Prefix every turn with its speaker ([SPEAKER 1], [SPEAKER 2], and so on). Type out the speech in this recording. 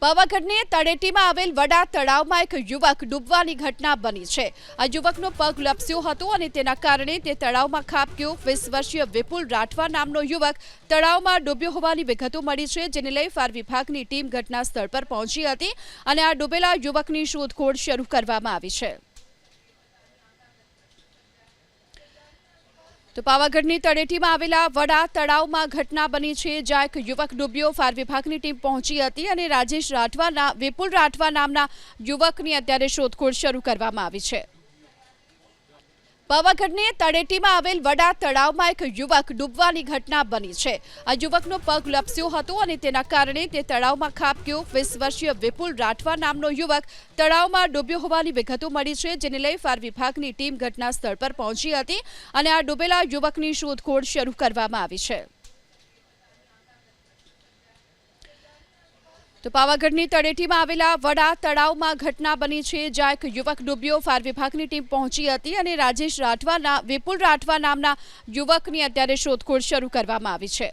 [SPEAKER 1] પાવાગઢની તળેટીમાં આવેલ વડા તળાવમાં એક યુવક ડૂબવાની ઘટના બની છે। આ યુવકનો પગ લપસ્યો હતો અને તેના કારણે તે તળાવમાં ખાબક્યો। 20 વર્ષીય વિપુલ રાઠવા નામનો યુવક તળાવમાં ડૂબ્યો હોવાની વિગતો મળી છે, જેને લઈ ફાયર વિભાગની ટીમ ઘટના સ્થળ પર પહોંચી હતી અને આ ડૂબેલા યુવકની શોધખોળ શરૂ કરવામાં આવી છે। તો પાવાગઢની તળેટીમાં આવેલા વડા તળાવમાં ઘટના બની છે, જ્યાં એક યુવક ડૂબ્યો। ફાયર વિભાગની ટીમ પહોંચી હતી અને વિપુલ રાઠવા નામના યુવકની અત્યારે શોધખોળ શરૂ કરવામાં આવી છે। પાવાગઢની તળેટીમાં આવેલ વડા તળાવમાં એક યુવક ડૂબવાની ઘટના બની છે। આ યુવકનો પગ લપસ્યો હતો અને તેના કારણે તે તળાવમાં ખાબક્યો। 20 વર્ષીય વિપુલ રાઠવા નામનો યુવક તળાવમાં ડૂબ્યો હોવાની વિગતો મળી છે, જેને લઈ ફાયર વિભાગની ટીમ ઘટના સ્થળ પર પહોંચી હતી અને આ ડૂબેલા યુવકની શોધખોળ શરૂ કરવામાં આવી છે। તો પાવાગઢની તળેટીમાં આવેલા વડા તળાવમાં ઘટના બની છે, જ્યાં એક યુવક ડૂબ્યો। ફાયર વિભાગની ટીમ પહોંચી હતી અને વિપુલ રાઠવા નામના યુવકની અત્યારે શોધખોળ શરૂ કરવામાં આવી છે।